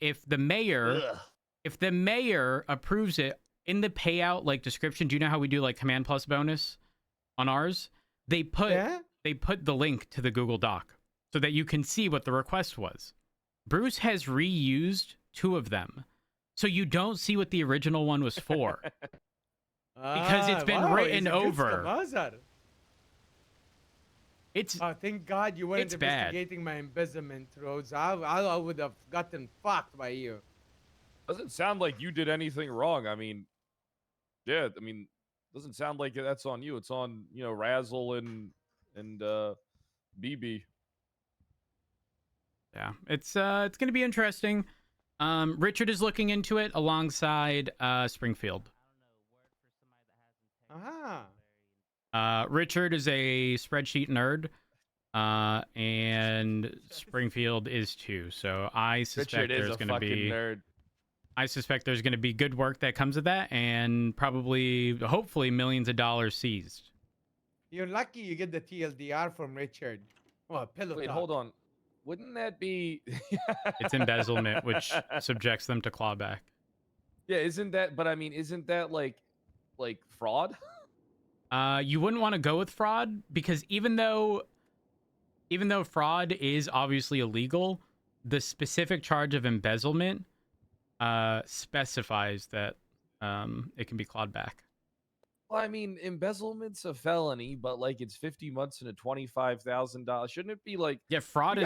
if the mayor approves it in the payout like description, do you know how we do like command plus bonus on ours? They put the link to the Google Doc so that you can see what the request was. Bruce has reused 2 of them, so you don't see what the original one was for. Because it's been written over. It's thank God you weren't investigating my embezzlement, Rhodes. I would have gotten fucked by you. Doesn't sound like you did anything wrong. I mean, yeah, I mean, doesn't sound like that's on you. It's on, you know, Razzle and BB. Yeah, it's gonna be interesting. Richard is looking into it alongside Springfield. Richard is a spreadsheet nerd, and Springfield is too. So I suspect there's going to be nerd. I suspect there's going to be good work that comes of that, and probably, hopefully, millions of dollars seized. You're lucky you get the TLDR from Richard. Oh, pillow Wait, talk. hold on. Wouldn't that be? It's embezzlement, which subjects them to clawback. Yeah, isn't that? But I mean, isn't that like fraud? You wouldn't want to go with fraud because even though fraud is obviously illegal, the specific charge of embezzlement specifies that it can be clawed back. Well, I mean, embezzlement's a felony, but like it's 50 months and a $25,000. Shouldn't it be like? Yeah, fraud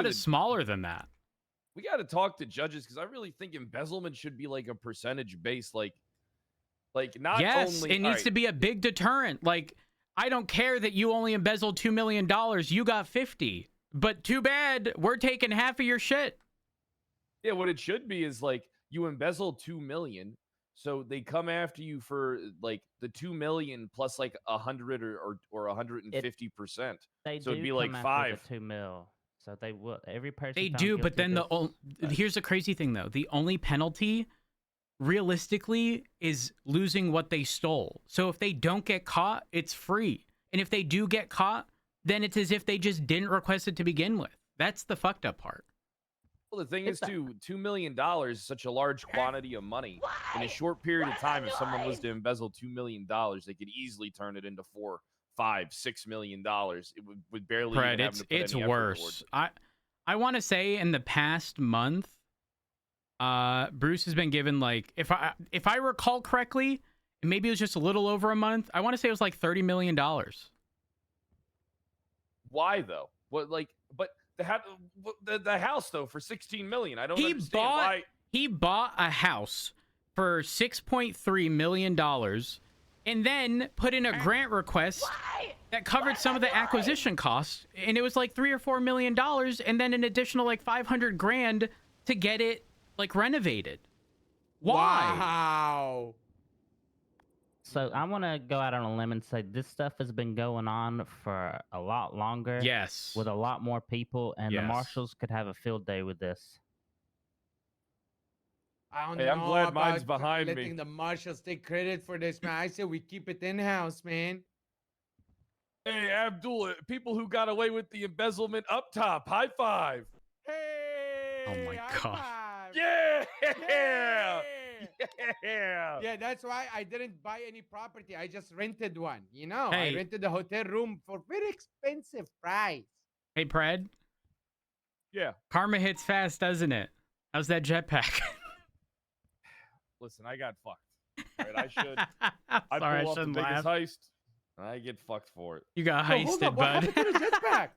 is smaller than that. We got to talk to judges because I really think embezzlement should be like a percentage base, like not yes, only. It needs to be a big deterrent. Like, I don't care that you only embezzled $2 million. You got 50, but too bad. We're taking half of your shit. Yeah, what it should be is like you embezzled $2 million. So they come after you for like the 2 million plus like 100 or 150%. So it'd be like 5. 2 mil. So they will. Every person they do, but then here's the crazy thing though: the only penalty, realistically, is losing what they stole. So if they don't get caught, it's free, and if they do get caught, then it's as if they just didn't request it to begin with. That's the fucked up part. Well, the thing is, too, $2 million is such a large quantity of money. In a short period of time, if someone was to embezzle $2 million, they could easily turn it into $4, $5, $6 million. It would barely. Fred, even have to put it's any worse. I want to say in the past month, Bruce has been given like, if I recall correctly, maybe it was just a little over a month. I want to say it was like $30 million. Why though? What but. The house though for 16 million. I don't understand why he bought a house for $6.3 million and then put in a grant request that covered some of the acquisition costs, and it was like $3 or $4 million, and then an additional like 500 grand to get it like renovated. Why? Wow. So I want to go out on a limb and say this stuff has been going on for a lot longer. Yes. With a lot more people, and the marshals could have a field day with this. I'm glad mine's behind me. Letting the marshals take credit for this, man. I said we keep it in-house, man. Hey, Abdul, people who got away with the embezzlement up top, high five. Hey! Oh my God. Five. Yeah! Yeah! Yeah! Yeah, that's why I didn't buy any property. I just rented one. You know, Hey. I rented a hotel room for very expensive price. Hey, Pred. Yeah. Karma hits fast, doesn't it? How's that jetpack? Listen, I got fucked. Right, I should. I Sorry, pull off the shouldn't biggest laugh. heist. I get fucked for it. You got Oh, hold heisted, up. What bud. happened to the jetpack?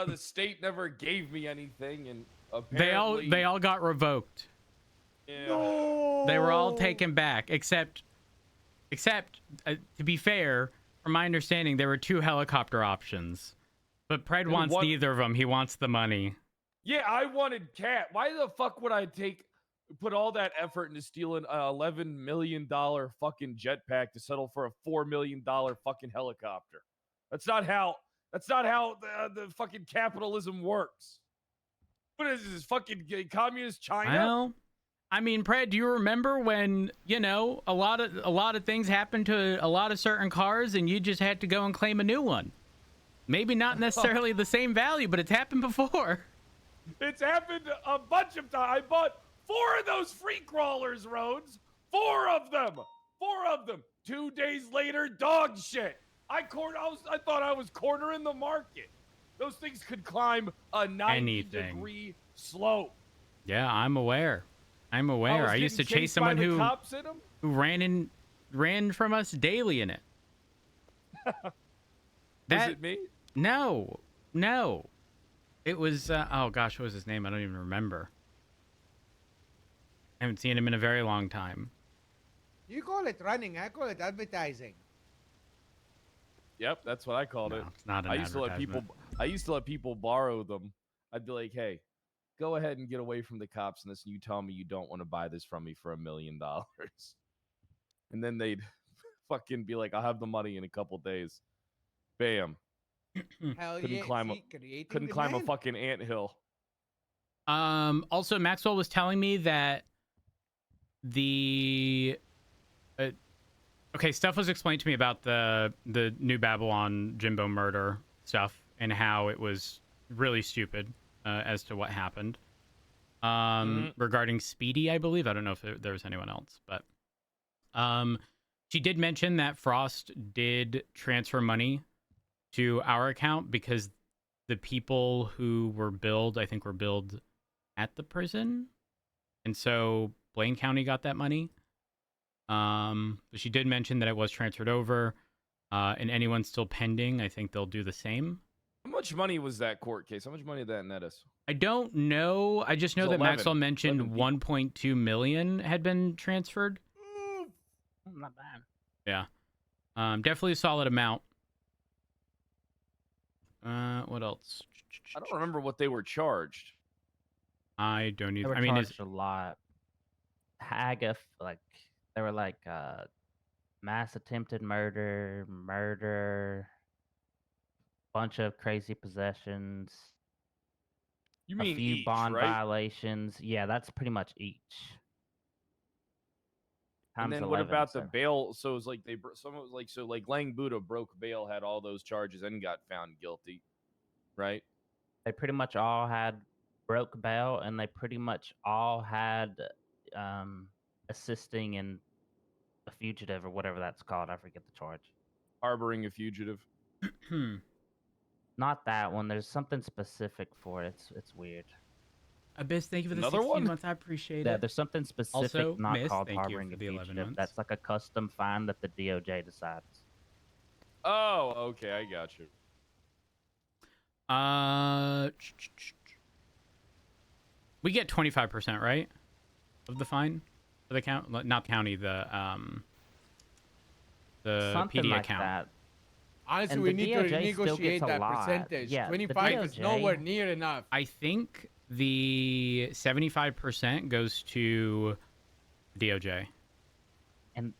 The state never gave me anything, and apparently They all got revoked. Yeah. No. They were all taken back, except to be fair, from my understanding, there were 2 helicopter options. But Pred wants neither of them. He wants the money. Yeah, I wanted Cat. Why the fuck would I put all that effort into stealing a $11 million fucking jetpack to settle for a $4 million fucking helicopter? That's not how the fucking capitalism works. What is this, fucking communist China? Well, I mean, Pred, do you remember when, you know, a lot of things happened to a lot of certain cars and you just had to go and claim a new one? Maybe not necessarily the same value, but it's happened before. It's happened a bunch of times. I bought 4 of those free crawlers, Rhodes. 4 of them. 4 of them. 2 days later, dog shit. I thought I was cornering the market. Those things could climb a 90-degree slope. Yeah, I'm aware. I used to chase someone who ran from us daily in it. Was it me? No. It was oh gosh, what was his name? I don't even remember. I haven't seen him in a very long time. You call it running, I call it advertising. Yep, that's what I called it. It's not an advertisement. I used to let people borrow them. I'd be like, hey, go ahead and get away from the cops in this, and you tell me you don't want to buy this from me for $1 million. And then they'd fucking be like, I'll have the money in a couple days. Bam. Hell couldn't yeah. climb a fucking anthill. Also, Maxwell was telling me that the stuff was explained to me about the New Babylon Jimbo murder stuff and how it was really stupid as to what happened. Regarding Speedy, I believe. I don't know if there was anyone else, but she did mention that Frost did transfer money to our account because the people who were billed, I think, were billed at the prison, and so Blaine County got that money. But she did mention that it was transferred over, and anyone still pending, I think they'll do the same. How much money was that court case? How much money did that net us? I don't know. I just know that Maxwell mentioned 1.2 million had been transferred. Not bad. Yeah. Definitely a solid amount. What else? I don't remember what they were charged. I don't either. They were charged a lot. They were like mass attempted murder, bunch of crazy possessions. You mean a few each, bond right? violations? Yeah, that's pretty much each. And then 11, what about so. the bail? So it was like Lang Buddha broke bail, had all those charges, and got found guilty, right? They pretty much all had broke bail, and they pretty much all had assisting in a fugitive or whatever that's called. I forget the charge. Harboring a fugitive. Not that one. There's something specific for it. It's weird. Abyss, thank you for the Another 16 one? months. I appreciate it. Yeah, there's something specific Also, not Miss, called thank you harboring for a the 11 fugitive. months. That's like a custom fine that the DOJ decides. Oh, okay, I got you. We get 25%, right, of the fine for the count, not the county, the something PD like account. That. Honestly, And we the need to DOJ still renegotiate gets a that lot. percentage. Yeah, the 25 is DOJ nowhere near enough. I think the 75% goes to DOJ. And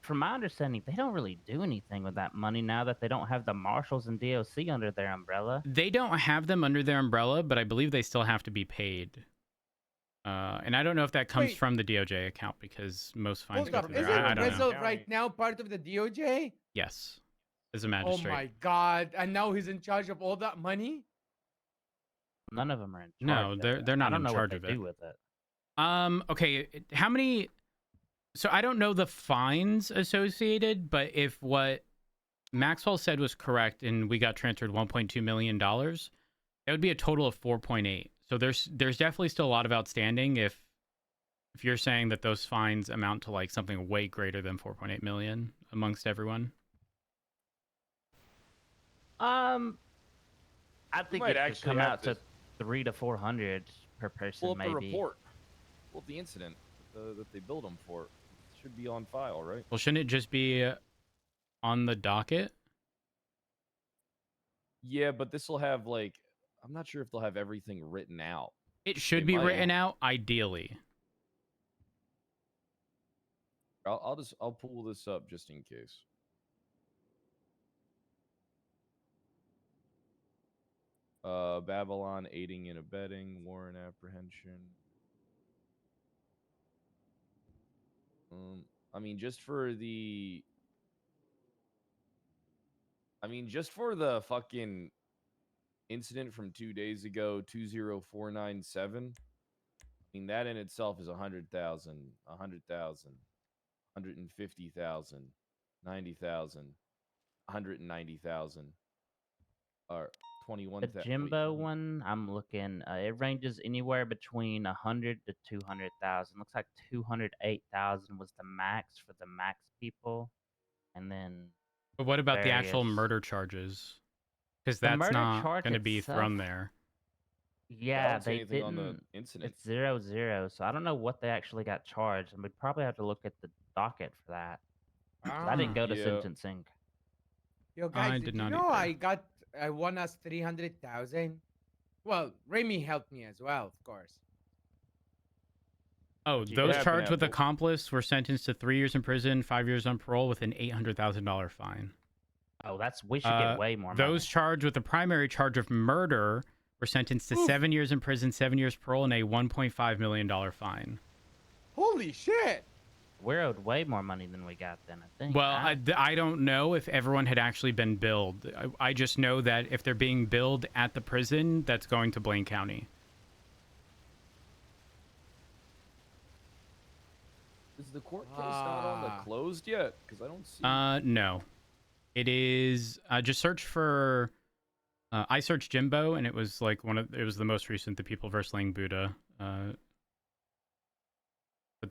from my understanding, they don't really do anything with that money now that they don't have the marshals and DOC under their umbrella. They don't have them under their umbrella, but I believe they still have to be paid. And I don't know if that comes from the DOJ account because most fines go through there. I don't Wessel know. right now part of the DOJ? Yes, as a magistrate. Oh my God! And now he's in charge of all that money? None of them are in charge. No, they're not in charge of it. I don't know what they do with it. Okay, how many? So I don't know the fines associated, but if what Maxwell said was correct and we got transferred $1.2 million, that would be a total of 4.8. So there's definitely still a lot of outstanding if you're saying that those fines amount to like something way greater than 4.8 million amongst everyone. I think it could come out to 300 to 400 per person, Pull up maybe. the report. Pull up the incident that they billed them for. It should be on file, right? Well, shouldn't it just be on the docket? Yeah, but this will have like, I'm not sure if they'll have everything written out. It should be written out, ideally. I'll pull this up just in case. Babylon aiding and abetting, warrant apprehension. I mean, just for the fucking incident from 2 days ago, 20497. I mean, that in itself is 100,000, 100,000, 150,000, 90,000, 190,000, or 21,000. The Jimbo one, I'm looking. It ranges anywhere between 100 to 200,000. Looks like 208,000 was the max for the max people, and then. But what about the actual various- murder charges? Because The that's murder not charge going to be itself- thrown there. I Yeah, don't see they anything didn't. on the incident. It's 0-0, so I don't know what they actually got charged, and we'd probably have to look at the docket for that. 'Cause I didn't go to Yeah. sentencing. Yo, I guys, did did you not know either. I won us 300,000? Well, Remy helped me as well, of course. Oh, you those get? charged with Apple. accomplice were sentenced to 3 years in prison, 5 years on parole with an $800,000 fine. Oh, we should get way more Those money. charged with the primary charge of murder were sentenced to Oof. 7 years in prison, 7 years parole, and a $1.5 million fine. Holy shit! We're owed way more money than we got then, I think. Well, right? I don't know if everyone had actually been billed. I just know that if they're being billed at the prison, that's going to Blaine County. Is the court case not on the closed yet? Because I don't see. No. It is just search for I searched Jimbo and it was like it was the most recent, the People vs. Ling Buddha. But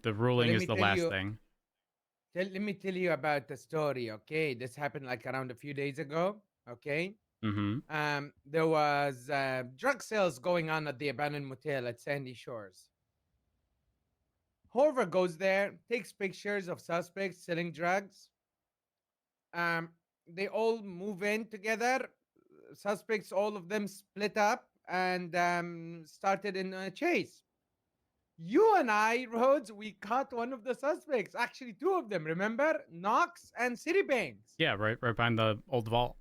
the ruling let is me the tell last you- thing. Let me tell you about the story, okay? This happened like around a few days ago, okay? Mm-hmm. There was drug sales going on at the abandoned motel at Sandy Shores. Horver goes there, takes pictures of suspects selling drugs. They all move in together. Suspects, all of them split up and started in a chase. You and I, Rhodes, we caught one of the suspects. Actually, two of them. Remember, Knox and Citibanks. Yeah, right behind the old vault.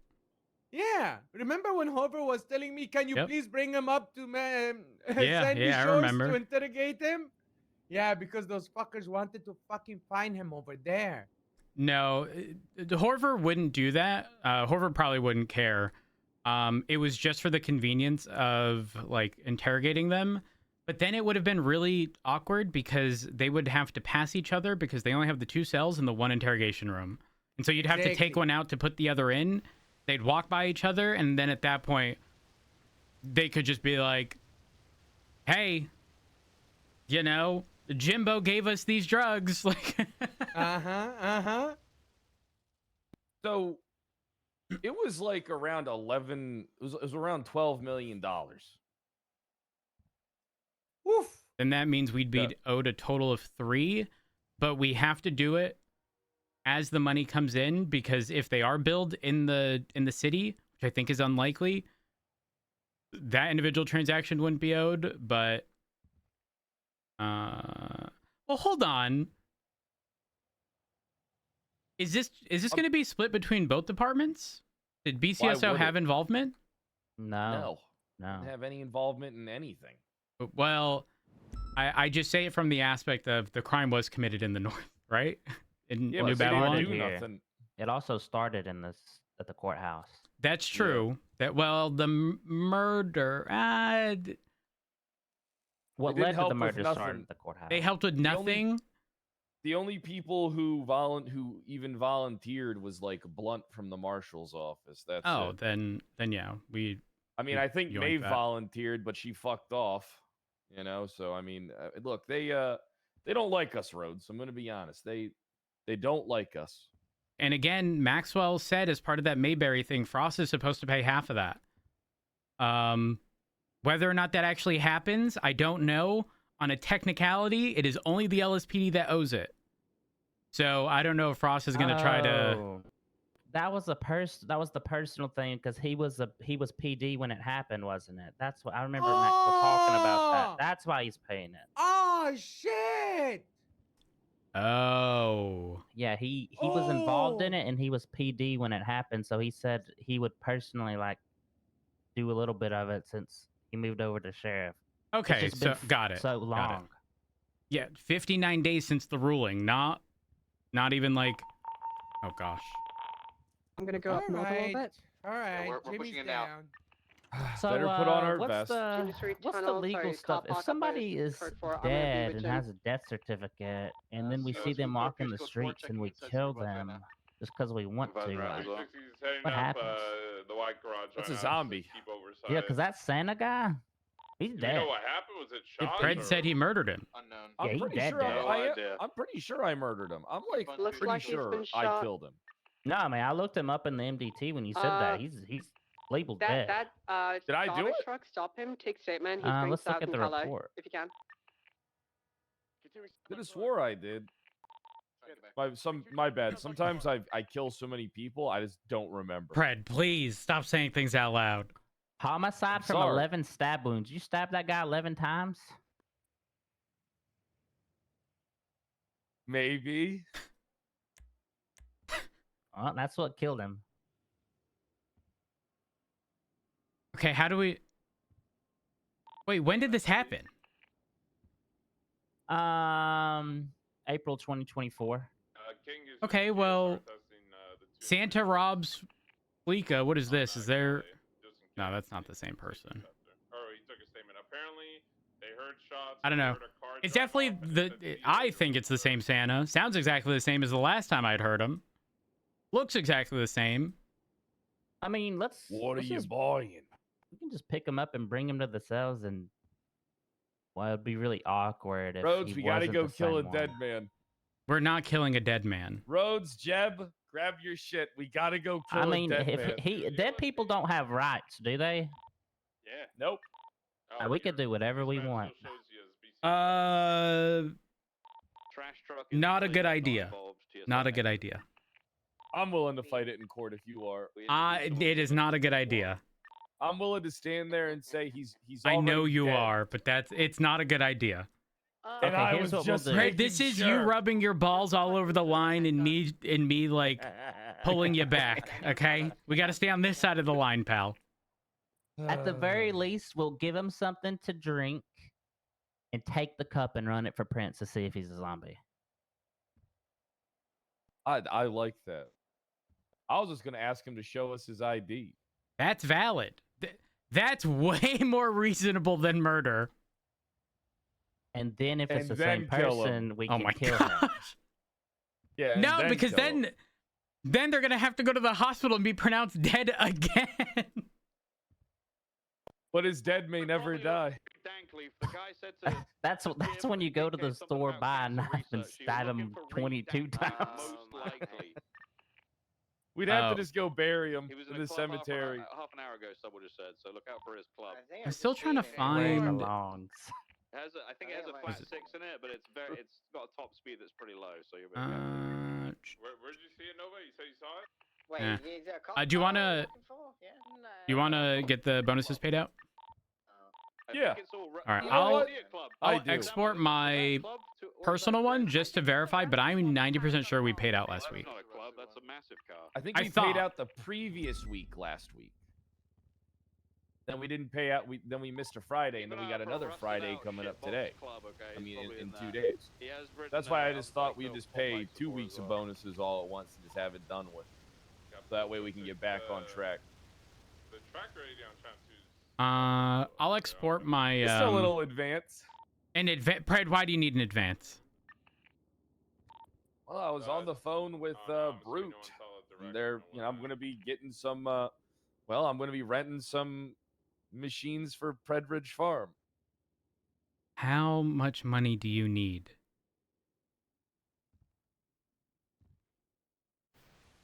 Yeah. Remember when Hover was telling me, "Can you Yep. please bring him up to Sandy I Shores remember. to interrogate him?" Yeah, because those fuckers wanted to fucking find him over there. No, Horver wouldn't do that. Horver probably wouldn't care. It was just for the convenience of like interrogating them. But then it would have been really awkward because they would have to pass each other because they only have the 2 cells in the 1 interrogation room. And so you'd have to take Exactly. one out to put the other in. They'd walk by each other. And then at that point, they could just be like, hey, Jimbo gave us these drugs. Like, So it was like around 11. It was around $12 million. Oof. and that means we'd be owed a total of 3, but we have to do it as the money comes in, because if they are billed in the city, which I think is unlikely, that individual transaction wouldn't be owed. But well, hold on. Is this going to be split between both departments? Did BCSO have involvement? No. Didn't have any involvement in anything. Well, I just say it from the aspect of the crime was committed in the north, right? In Yeah, New but they didn't Babylon. do nothing. It also started at the courthouse. That's true. That the murder. What They didn't led to help the with murder started nothing. at the courthouse. They helped with nothing. The only people who even volunteered was like Blunt from the marshal's office. That's it. then yeah, we. I mean, I think yoink Maeve that. volunteered, but she fucked off. So I mean, look, they don't like us, Rhodes. I'm gonna be honest. They don't like us. And again, Maxwell said as part of that Mayberry thing, Frost is supposed to pay half of that. Whether or not that actually happens, I don't know. On a technicality, it is only the LSPD that owes it. So I don't know if Frost is going to try to. That was the personal thing, because he was PD when it happened, wasn't it? That's what I remember Maxwell talking about that. That's why he's paying it. Oh shit! Oh. Yeah, he was involved in it, and he was PD when it happened. So he said he would personally do a little bit of it since he moved over to sheriff. Okay, It's just so been got it. So Got it. long. Yeah, 59 days since the ruling. Not even like. Oh gosh. I'm gonna go up north a little bit. All right. we're Jimmy's pushing it now. down. So, Better put on our what's vest. the Industry what's the tunnel, legal sorry, stuff? car If park somebody operators, is code 4, I'm gonna be dead with and Jim. has a death certificate, and then we So see let's them go walking the Peace Code 4, streets and checking we inside kill Superbus right them now. just because we want to, Superbus right like, now. what happens? The white garage That's right a now, just zombie. keep oversight. Yeah, because that Santa guy, he's Do we dead. know what happened? Was it shots? Fred or- said he murdered him. Unknown. Yeah, I'm he pretty dead sure dead. No idea. I'm pretty sure I murdered him. I'm like Looks pretty like he's sure been I shot. killed him. No, I mean, I looked him up in the MDT when you said that. He's labeled dead. Did I do garbage it? truck, stop him, take statement, he Let's drinks look out at in the Hello, report. if you can. Could have swore I did. My bad. Sometimes I kill so many people I just don't remember. Fred, please stop saying things out loud. Homicide I'm from sorry. 11 stab wounds. You stabbed that guy 11 times? Maybe. Well, that's what killed him. Okay, how do we... Wait, when did this happen? April 2024. King is Okay, just well, testing, the two Santa robs Fleeka. What is this? Is there... just in No, case that's not he- the same person. Or he took a statement. Apparently, they heard shots. I don't know. heard a car It's drive definitely off, and the... said to I think it's the same Santa. Sounds exactly the same as the last time I'd heard him. Looks exactly the same. I mean, What are let's you just- buying? We can just pick him up and bring him to the cells, and well, it'd be really awkward if Rhodes, he we gotta wasn't go the kill a same dead one. man. We're not killing a dead man. Rhodes, Jeb, grab your shit. We gotta go kill I mean, a dead if man. dead people don't have rights, do they? Yeah. Nope. Oh, We could your do whatever we dispatch want. still shows you as BC. Trash truck is Not a clean, good not idea. involved, TSA Not a negative. good idea. I'm willing to fight it in court if you are. We introduced It someone is not a good idea. I'm willing to stand there and say he's I know already you dead. are, but it's not a good idea. And Okay, I here's was what we'll just do. Right, making this is you sure. rubbing your balls all over the line and me like pulling you back, okay? We got to stay on this side of the line, pal. At the very least, we'll give him something to drink and take the cup and run it for Prince to see if he's a zombie. I like that. I was just gonna ask him to show us his ID. That's valid. That's way more reasonable than murder. And then if it's And the then same kill him. person, we Oh can my kill him. gosh. Yeah. and No, because kill him. then they're gonna have to go to the hospital and be pronounced dead again. But his dead may We're never probably die. looking dankly. If the guy said to That's Jim when you go to the indicate something store, about buy a cancer knife, and research, you're stab looking him for 22 Reed times. Most likely. We'd have Oh. to just go bury him He was in in the a club cemetery. half an hour ago, someone just said. So look out for his club. I'm still trying to Where he find. belongs. I think it has a flat 6 in it, but it's got a top speed that's pretty low. So you're. Where'd you see it, Nova? You said you saw it? Wait, Yeah. is there a cop Do you car wanna- we're looking for? Yeah. You want to get the bonuses paid out? Yeah. All right, You know what? I'll do. export my personal one just to verify, but I'm 90% sure we paid out last week. That's not a club. That's a massive car. I think I we thought- paid out the previous week last week. Then we didn't pay out. Then we missed a Friday, and then we got another Friday coming up today. I mean, in 2 days. That's why I just thought we'd just pay 2 weeks of bonuses all at once and just have it done with. So that way we can get back on track. The track radio I'm trying to. I'll export my. Just a little advance. An advance. Pred, why do you need an advance? Well, I was on the phone with Brute. And they're, I'm going to be getting some. I'm going to be renting some machines for Predridge Farm. How much money do you need?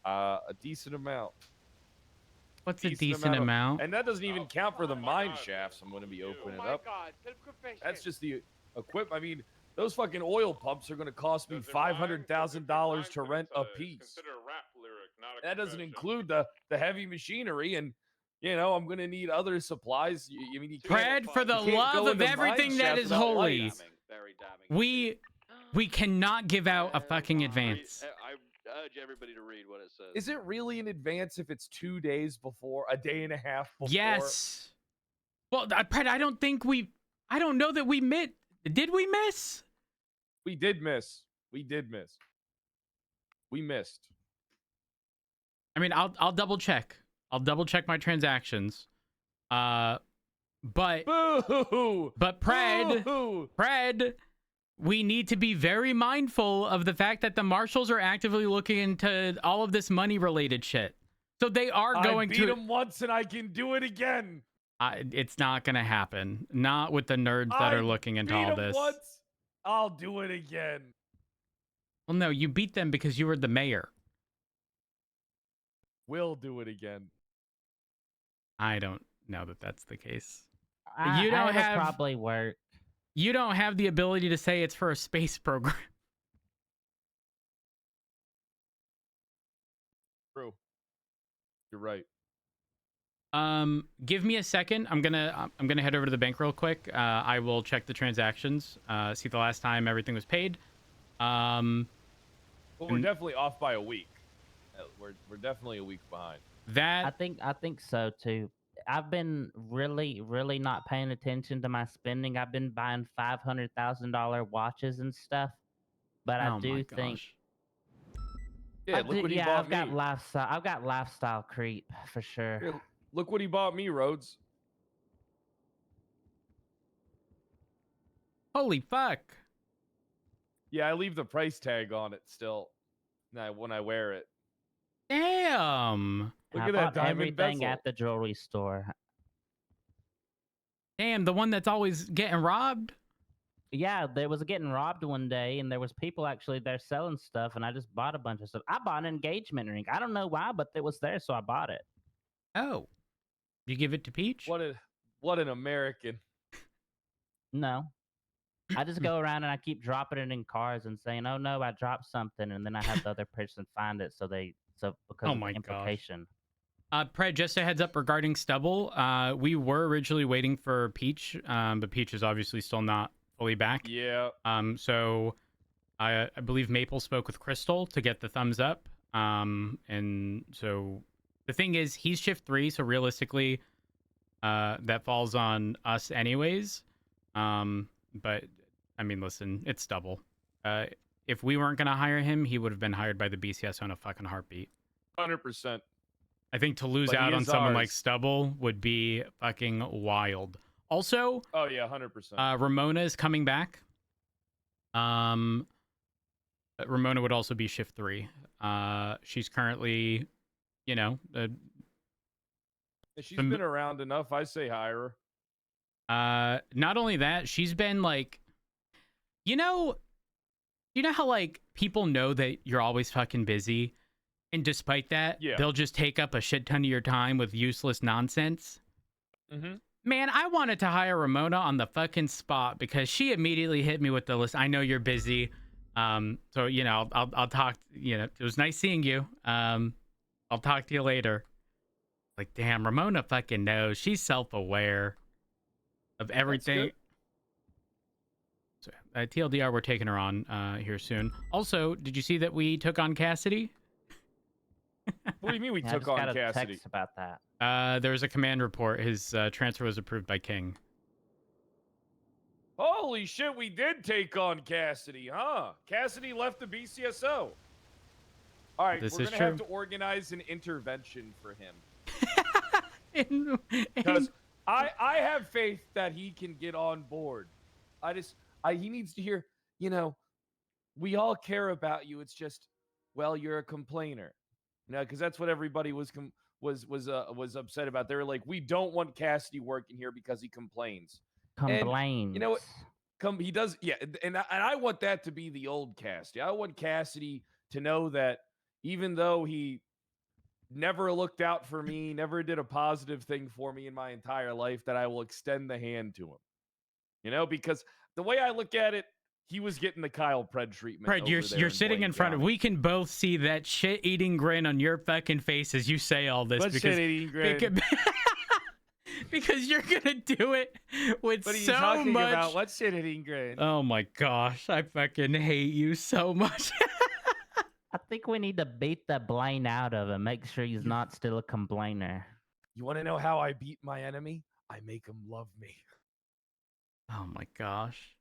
A decent amount. What's a decent amount? And that doesn't even count for the mine shafts I'm going to be opening up. That's just the equipment. I mean, those fucking oil pumps are going to cost me $500,000 to rent a piece. That doesn't include the heavy machinery, and I'm going to need other supplies. I mean, you can't, Pred, for the you can't love go of into mine everything that shafts is without holy, lights. Very damning. we cannot give out a fucking advance. I urge everybody to read what it says. Is it really in advance if it's 2 days before, a day and a half before? Yes. Well, Pred, I don't know that we missed. Did we miss? We did miss. We missed. I mean, I'll double check. I'll double check my transactions. But Boo! Pred, we need to be very mindful of the fact that the marshals are actively looking into all of this money related shit. So they are going I beat him once and I can do it again. It's not going to happen. Not with the nerds that are looking into all this. Once, I'll do it again. Well, no, you beat them because you were the mayor. We'll do it again. I don't know that that's the case. You don't have probably work. You don't have the ability to say it's for a space program. True. You're right. Give me a second. I'm gonna head over to the bank real quick. I will check the transactions. See the last time everything was paid. Well, we're definitely off by a week. We're definitely a week behind. That I think so too. I've been really not paying attention to my spending. I've been buying $500,000 watches and stuff, but I do think. Yeah, look what he bought me. I've got lifestyle creep for sure. Here, look what he bought me, Rhodes. Holy fuck. Yeah, I leave the price tag on it still. When I wear it. Damn. Look at that diamond everything bezel. at the jewelry store. Damn, the one that's always getting robbed? Yeah, there was getting robbed one day, and there was people actually there selling stuff, and I just bought a bunch of stuff. I bought an engagement ring. I don't know why, but it was there, so I bought it. Oh. You give it to Peach? What an American. No. I just go around and I keep dropping it in cars and saying, "Oh no, I dropped something," and then I have the other person find it, because of the implication. Pred, just a heads up regarding Stubble. We were originally waiting for Peach, but Peach is obviously still not fully back. Yeah. So I believe Maple spoke with Crystal to get the thumbs up. And so the thing is, he's shift 3, so realistically, that falls on us anyways. But I mean, listen, it's Stubble. If we weren't gonna hire him, he would have been hired by the BCS on a fucking heartbeat. 100%. I think to lose out on someone like Stubble would be fucking wild. Also, oh yeah, 100%. Ramona is coming back. Ramona would also be shift 3. She's currently, she's been around enough. I say hire her. Not only that, she's been like, you know how like people know that you're always fucking busy, and despite that, they'll just take up a shit ton of your time with useless nonsense. Mm-hmm. Man, I wanted to hire Ramona on the fucking spot because she immediately hit me with the list. I know you're busy. So, I'll talk, it was nice seeing you. I'll talk to you later. Like, damn, Ramona fucking knows. She's self-aware of everything. So, TLDR, we're taking her on here soon. Also, did you see that we took on Cassidy? What do you mean we took on Cassidy? A text about that. There was a command report. His transfer was approved by King. Holy shit, we did take on Cassidy, huh? Cassidy left the BCSO. All right, we're going to have to organize an intervention for him. Because I have faith that he can get on board. He needs to hear, we all care about you. It's just, well, you're a complainer. Because that's what everybody was upset about. They were like, we don't want Cassidy working here because he complains. Complains. And, he does, yeah. And I want that to be the old Cassidy. I want Cassidy to know that even though he never looked out for me, never did a positive thing for me in my entire life, that I will extend the hand to him. Because the way I look at it, he was getting the Kyle Pred treatment. Pred, you're sitting in front of. We can both see that shit-eating grin on your fucking face as you say all this. What shit-eating grin? Because you're gonna do it with what are you so talking much. About? What shit-eating grin? Oh my gosh, I fucking hate you so much. I think we need to beat the Blaine out of him. Make sure he's not still a complainer. You want to know how I beat my enemy? I make him love me. Oh my gosh.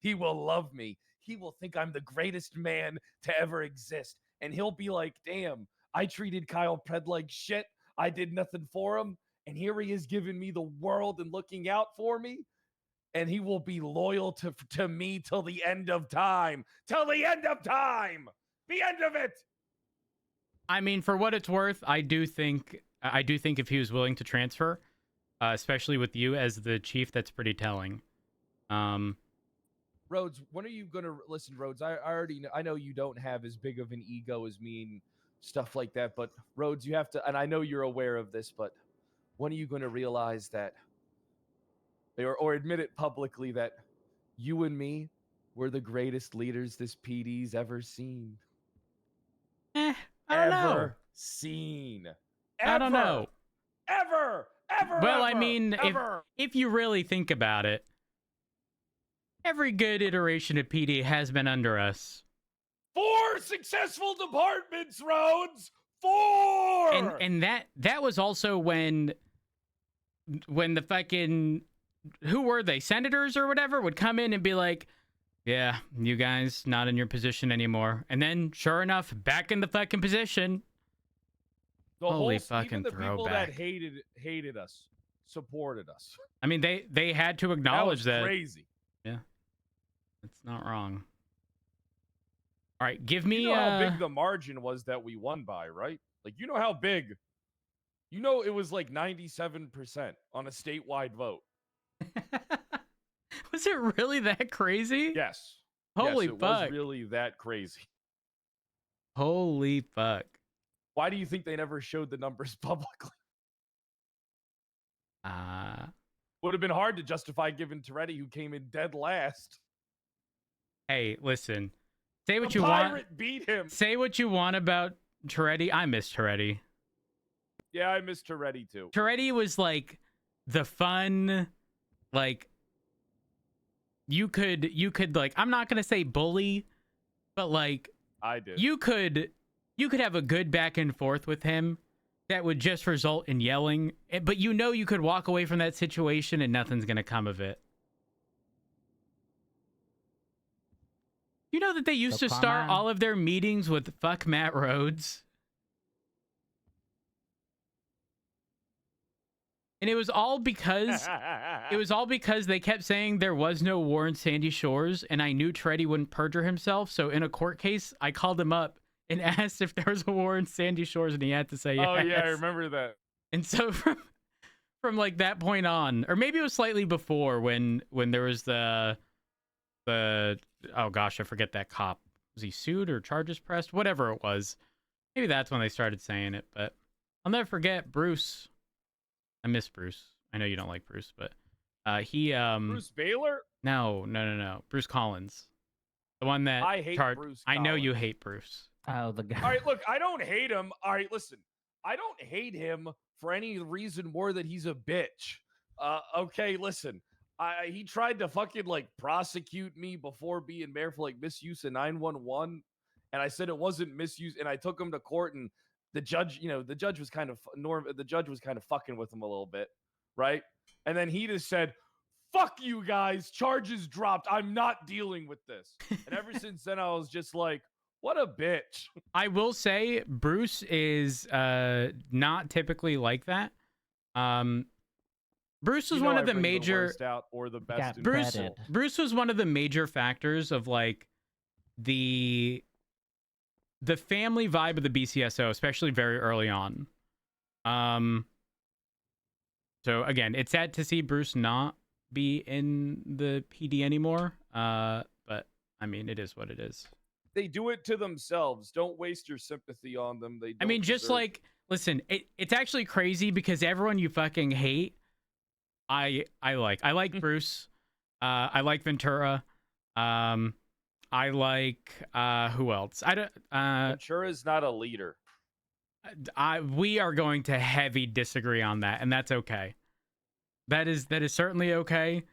He will love me. He will think I'm the greatest man to ever exist. And he'll be like, damn, I treated Kyle Pred like shit. I did nothing for him. And here he is giving me the world and looking out for me. And he will be loyal to me till the end of time. Till the end of time. The end of it. I mean, for what it's worth, I do think if he was willing to transfer, especially with you as the chief, that's pretty telling. Rhodes, when are you gonna listen, Rhodes? I already know, I know you don't have as big of an ego as me and stuff like that, but Rhodes, you have to, and I know you're aware of this, but when are you gonna realize that, or admit it publicly, that you and me were the greatest leaders this PD's ever seen? I don't know. Seen. I don't know. Ever. Well, I mean, if you really think about it, every good iteration of PD has been under us. 4 successful departments, Rhodes. 4. And that was also when the fucking, who were they, senators or whatever, would come in and be like, yeah, you guys not in your position anymore. And then, sure enough, back in the fucking position. Holy fucking even the people throwback. that hated us, supported us. I mean, they had to acknowledge that. Crazy. Yeah, that's not wrong. All right, give me. You know how big the margin was that we won by, right? Like, you know how big. You know, it was like 97% on a statewide vote. Was it really that crazy? Yes. Holy yes, it fuck. was really that crazy. Holy fuck. Why do you think they never showed the numbers publicly? Would have been hard to justify given Toretti, who came in dead last. Hey, listen. Say what The you Pirate want. beat him. Say what you want about Toretti. I miss Toretti. Yeah, I miss Toretti too. Toretti was like the fun, like you could like, I'm not gonna say bully, but like I did. you could have a good back and forth with him that would just result in yelling, but you know you could walk away from that situation and nothing's gonna come of it. You know that they used to start all of their meetings with "fuck Matt Rhodes," and it was all because they kept saying there was no war in Sandy Shores, and I knew Toretti wouldn't perjure himself. So in a court case, I called him up and asked if there was a war in Sandy Shores, and he had to say yes. Oh yeah, I remember that. And so from like that point on, or maybe it was slightly before, when there was the oh gosh, I forget that cop. Was he sued or charges pressed? Whatever it was. Maybe that's when they started saying it, but I'll never forget Bruce. I miss Bruce. I know you don't like Bruce, but he Bruce Baylor? No. Bruce Collins. The one that I hate Bruce I know you Collins. hate Bruce. Oh, the guy. All right, look, I don't hate him. All right, listen. I don't hate him for any reason more than he's a bitch. Okay, listen. He tried to fucking like prosecute me before being mayor for like misuse of 911, and I said it wasn't misuse, and I took him to court, and the judge was kind of fucking with him a little bit, right? And then he just said, "Fuck you guys, charges dropped. I'm not dealing with this." And ever since then, I was just like, what a bitch. I will say Bruce is not typically like that. Bruce was one of the major worst out or the best in Bruce people. Bruce was one of the major factors of like the family vibe of the BCSO, especially very early on. So again, it's sad to see Bruce not be in the PD anymore. But I mean, it is what it is. They do it to themselves. Don't waste your sympathy on them. They don't I mean, just deserve like, listen, it's actually crazy because everyone you fucking hate, I like Bruce. I like Ventura. I like who else? I don't. Ventura's not a leader. We are going to heavy disagree on that, and that's okay. That is certainly okay.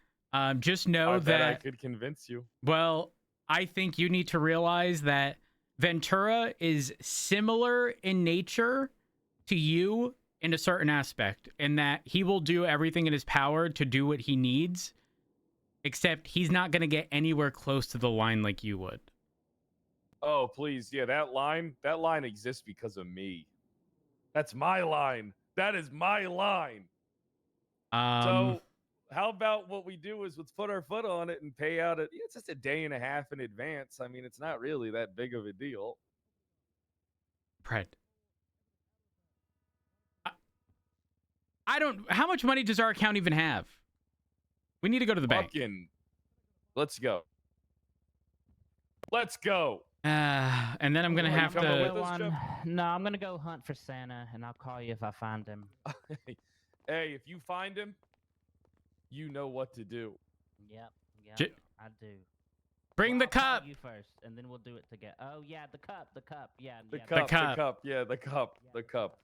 Just know I bet that I could convince you. Well, I think you need to realize that Ventura is similar in nature to you in a certain aspect, in that he will do everything in his power to do what he needs, except he's not going to get anywhere close to the line like you would. Oh, please. Yeah, that line exists because of me. That's my line. That is my line. So how about what we do is let's put our foot on it and pay out it's just a day and a half in advance. I mean, it's not really that big of a deal. Pred. I don't. How much money does our account even have? We need to go to the bank. Let's go. Let's go. And then I'm gonna have to. No, I'm gonna go hunt for Santa, and I'll call you if I find him. Hey, if you find him, you know what to do. Yep, I do. Bring the cup. You first, and then we'll do it together. Oh yeah, the cup. Yeah, the cup. Yeah, the cup.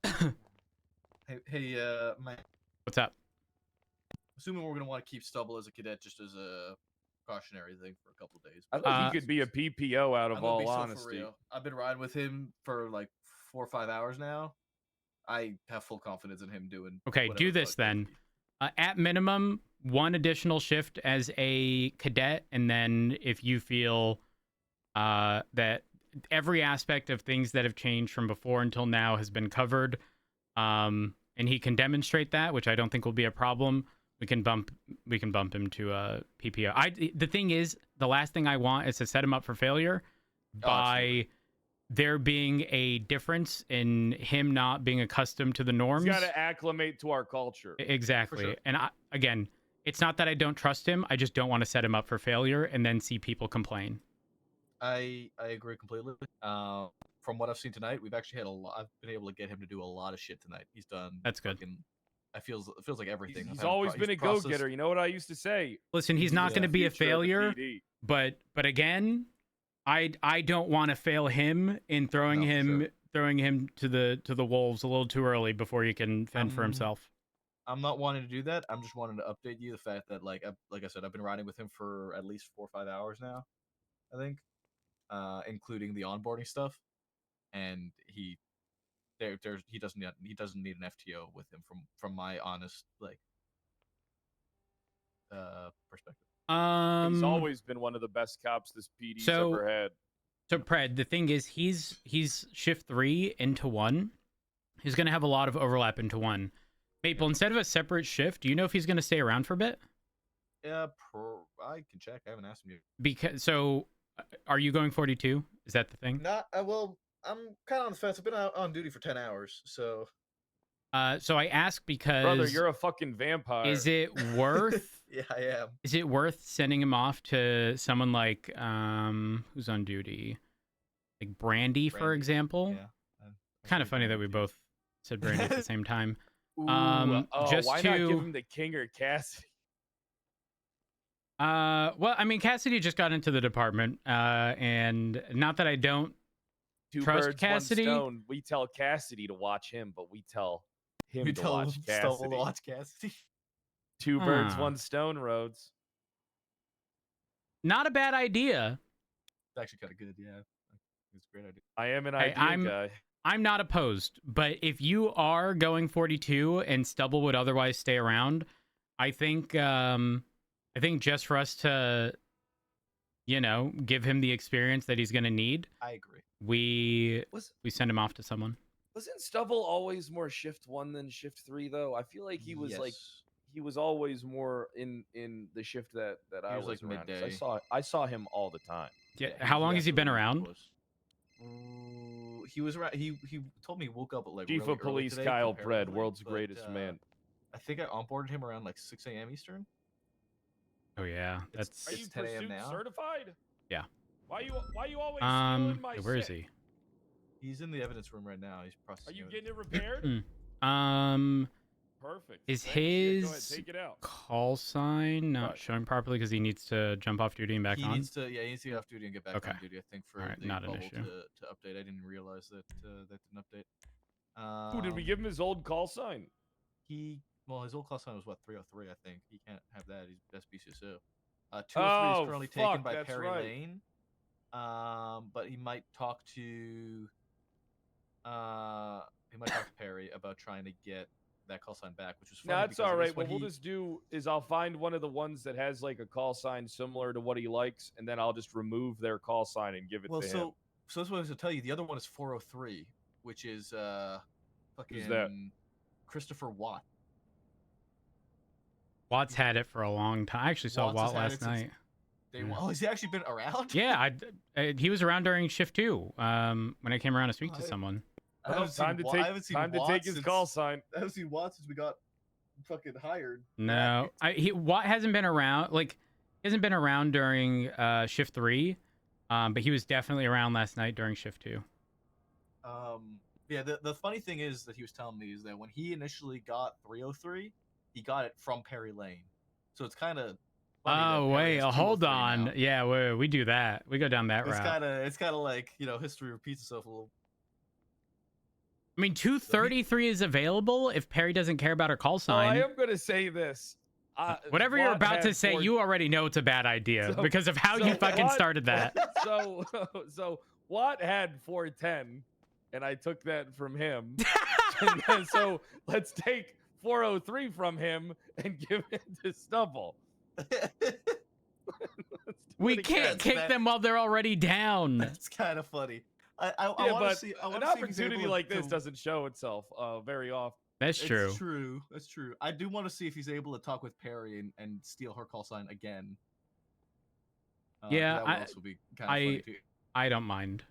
Hey, man. What's up? Assuming we're gonna want to keep Stubble as a cadet, just as a cautionary thing for a couple of days. I think he could be a PPO out of all honesty. I've been riding with him for like 4 or 5 hours now. I have full confidence in him doing. Okay, do this then. At minimum, 1 additional shift as a cadet, and then if you feel that every aspect of things that have changed from before until now has been covered, and he can demonstrate that, which I don't think will be a problem, we can bump him to a PPO. The thing is, the last thing I want is to set him up for failure by there being a difference in him not being accustomed to the norms. He's got to acclimate to our culture. Exactly. Sure. And again, it's not that I don't trust him. I just don't want to set him up for failure and then see people complain. I agree completely. From what I've seen tonight, we've actually had a lot. I've been able to get him to do a lot of shit tonight. He's done. That's good. It feels like everything. He's always been a go-getter. You know what I used to say? Listen, he's not going to be a failure, but again, I don't want to fail him in throwing him to the wolves a little too early before he can fend for himself. I'm not wanting to do that. I'm just wanting to update you the fact that like I said, I've been riding with him for at least 4 or 5 hours now, I think, including the onboarding stuff, and he doesn't need an FTO with him from my honest perspective. He's always been one of the best cops this PD's ever had. So Pred, the thing is, he's shift 3 into 1. He's going to have a lot of overlap into 1. Maple, instead of a separate shift, do you know if he's going to stay around for a bit? Yeah, I can check. I haven't asked him yet. Are you going 42? Is that the thing? Not well. I'm kind of on the fence. I've been out on duty for 10 hours, so. So I ask because. Brother, you're a fucking vampire. Is it worth? Yeah, I am. Is it worth sending him off to someone like who's on duty, like Brandy, for example? Yeah. Kind of funny that we both said Brandy at the same time. Ooh, just why not give him the King or Cassidy? Well, I mean, Cassidy just got into the department, and not that I don't trust birds, Cassidy. One stone. We tell Cassidy to watch him, but we tell him to watch Cassidy. 2 birds, 1 stone, Rhodes. Not a bad idea. It's actually kind of good, yeah. It's a great idea. I am an idea guy. I'm not opposed, but if you are going 42 and Stubble would otherwise stay around, I think just for us to, give him the experience that he's going to need. I agree. We send him off to someone. Wasn't Stubble always more shift 1 than shift 3 though? I feel like he was he was always more in the shift that I was like around. Midday. I saw him all the time. Yeah. How long has he been around? He was around. He told me he woke up at Chief really of Police today, Kyle Pred, world's greatest man. I think I onboarded him around 6 a.m. Eastern. Oh yeah, Are you 10 a.m. pursuit now. certified? Yeah. Why you always stealing my where is shit? he? He's in the evidence room right now. He's Are processing. you getting it repaired? Is Perfect. Thanks. his Go ahead, take it out. call sign not showing properly because he needs to jump off duty and back on? He needs to get off duty and get back on duty. I think for the not an bubble issue. to update. I didn't realize that that didn't update. Ooh, did we give him his old call sign? His old call sign was 303. I think he can't have that. That's BCSO. 203 is currently taken by Perry Lane. But he might talk to Perry about trying to get that call sign back, which was funny. No, that's all right. What we'll just do is I'll find one of the ones that has a call sign similar to what he likes, and then I'll just remove their call sign and give it to him. So that's what I was going to tell you. The other one is 403, which is fucking Who's that? Christopher Watt. Watt's had it for a long time. I actually saw Watts has Watt had last it since night. Oh, has he actually been around? Yeah, he was around during shift 2. When I came around to speak to someone. I haven't time seen to Wa- I haven't seen time to Watt take his since- call sign. I haven't seen Watt since we got fucking hired. No, Watt hasn't been around. Like, he hasn't been around during shift 3, but he was definitely around last night during shift 2. Yeah. The funny thing is that he was telling me is that when he initially got 303, he got it from Perry Lane. So it's kind of. Oh wait, hold on. Now. Yeah, we do that. We go down that route. It's kind of like, you know, history repeats itself a little. I mean, 233 is available if Perry doesn't care about her call sign. I am going to say this. Whatever you're Watt about to had say, you already know it's a bad idea because of how you fucking Watt- started that. So Watt had 410, and I took that from him. So let's take 403 from him and give it to Stubble. We can't kick them while they're already down. That's kind of funny. I Yeah, want to but see. an opportunity like this doesn't show itself very often. That's true. It's true. That's true. I do want to see if he's able to talk with Perry and steal her call sign again. Yeah, that would also be kind of funny too. I don't mind.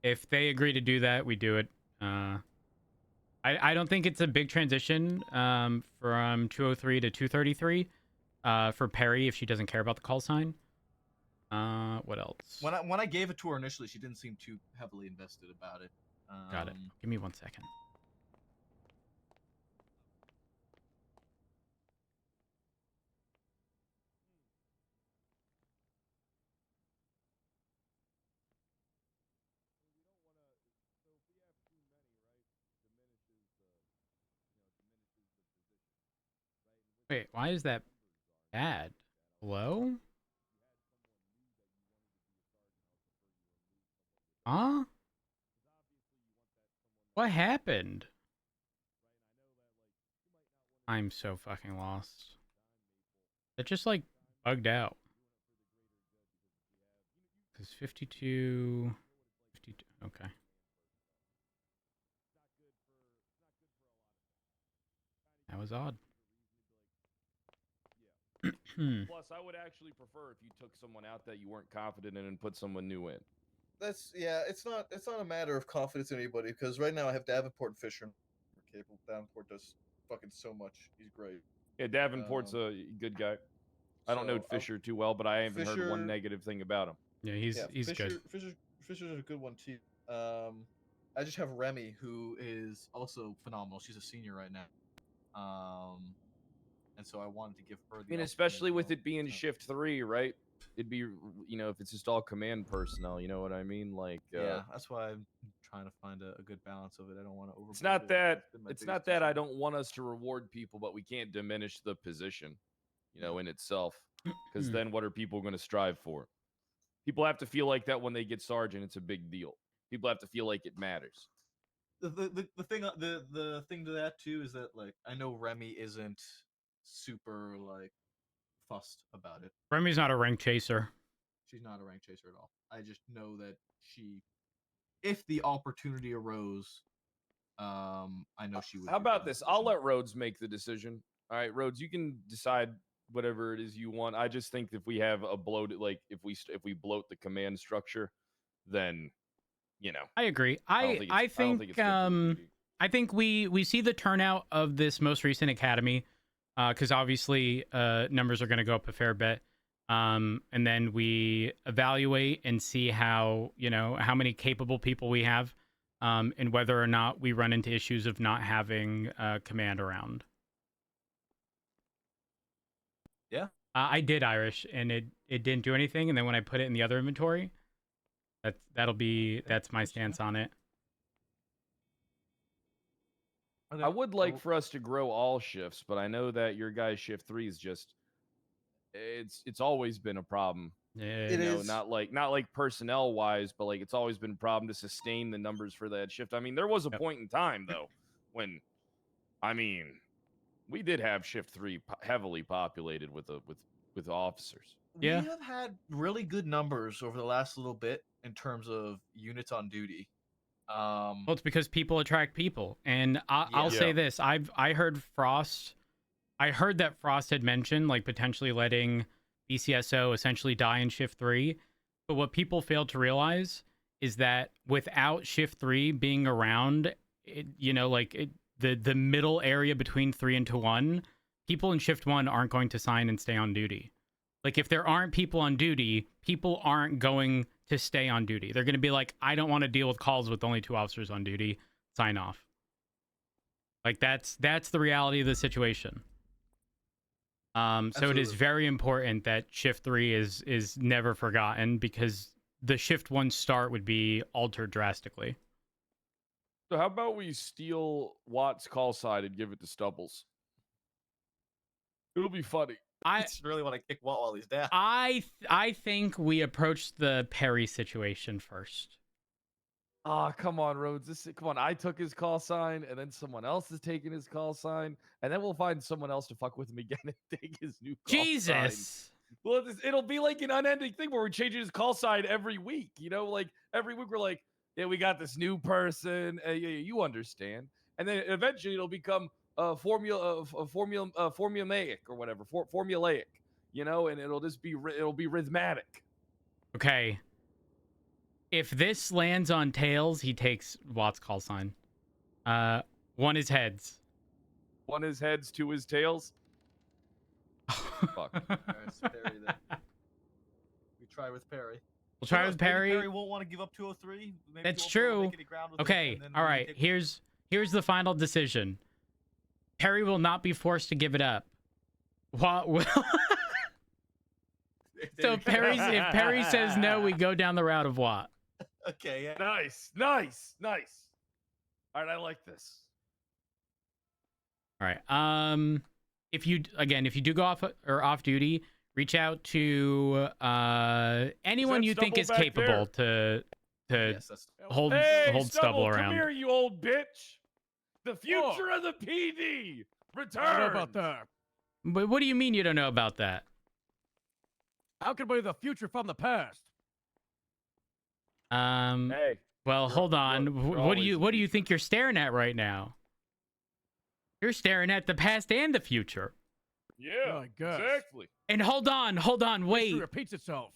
If they agree to do that, we do it. I don't think it's a big transition from 203 to 233 for Perry if she doesn't care about the call sign. What else? When I gave it to her initially, she didn't seem too heavily invested about it. Got it. Give me 1 second. Wait, why is that bad? Hello? Huh? What happened? I'm so fucking lost. It just like bugged out. It's 52. Okay. That was odd. Plus, I would actually prefer if you took someone out that you weren't confident in and put someone new in. It's not a matter of confidence in anybody because right now I have Davenport and Fisher. Cable Davenport does fucking so much. He's great. Yeah, Davenport's a good guy. I don't know Fisher too well, but I haven't heard one negative thing about him. Yeah, he's good. Fisher's a good one too. I just have Remy, who is also phenomenal. She's a senior right now. And so I wanted to give her the. I mean, especially with it being shift 3, right? It'd be, you know, if it's just all command personnel, you know what I mean? Like, yeah, that's why I'm trying to find a good balance of it. I don't want to over. It's not that I don't want us to reward people, but we can't diminish the position, you know, in itself. Because then what are people going to strive for? People have to feel like that when they get sergeant, it's a big deal. People have to feel like it matters. The thing to that too is that, like, I know Remy isn't super like fussed about it. Remy's not a rank chaser. She's not a rank chaser at all. I just know that if the opportunity arose, I know she would. How about this? I'll let Rhodes make the decision. All right, Rhodes, you can decide whatever it is you want. I just think if we have a bloated, like if we bloat the command structure, then, you know. I agree. I think we see the turnout of this most recent academy, because obviously numbers are going to go up a fair bit, and then we evaluate and see how many capable people we have, and whether or not we run into issues of not having command around. Yeah, I did Irish, and it didn't do anything, and then when I put it in the other inventory, that's my stance on it. I would like for us to grow all shifts, but I know that your guys' shift 3 is just it's always been a problem. Yeah, you know, not like personnel wise, but like it's always been a problem to sustain the numbers for that shift. I mean, there was a point in time though when, I mean, we did have shift 3 heavily populated with officers. We have had really good numbers over the last little bit in terms of units on duty. Well, it's because people attract people, and I'll say this: I heard Frost I heard that Frost had mentioned like potentially letting BCSO essentially die in shift 3. But what people fail to realize is that without shift 3 being around, the middle area between 3 and 1, people in shift 1 aren't going to sign and stay on duty. Like if there aren't people on duty, people aren't going to stay on duty. They're going to be like, I don't want to deal with calls with only 2 officers on duty. Sign off. Like that's the reality of the situation. So it is very important that shift 3 is never forgotten, because the shift 1 start would be altered drastically. So how about we steal Watt's call sign and give it to Stubbles? It'll be funny. I just really want to kick Watt while he's down. I think we approached the Perry situation first. Ah, come on, Rhodes. Come on. I took his call sign, and then someone else is taking his call sign, and then we'll find someone else to fuck with him again and take his new call sign. Jesus. Well, it'll be like an unending thing where we're changing his call sign every week. Like every week we're like, yeah, we got this new person. Yeah, you understand. And then eventually it'll become formulaic or whatever, formulaic. And it'll just be rhythmic. Okay. If this lands on tails, he takes Watt's call sign. 1 is heads. 1 is heads, 2 is tails. Fuck. It's Perry then. We try with Perry. We'll try with Perry. Perry won't want to give up 203. Maybe That's true. Okay. All right. Here's the final decision. Perry will not be forced to give it up. Watt will. So if Perry says no, we go down the route of Watt. Okay, yeah. Nice. All right, I like this. All right. If you do go off duty, reach out to anyone you think is capable to hold Stubble around. Come here, you old bitch. The future of the PD returns. I don't know about that. But what do you mean you don't know about that? How can be the future from the past? Hey. Well, hold on. What do you think you're staring at right now? You're staring at the past and the future. Yeah, I guess. exactly. And hold on, wait. History repeats itself.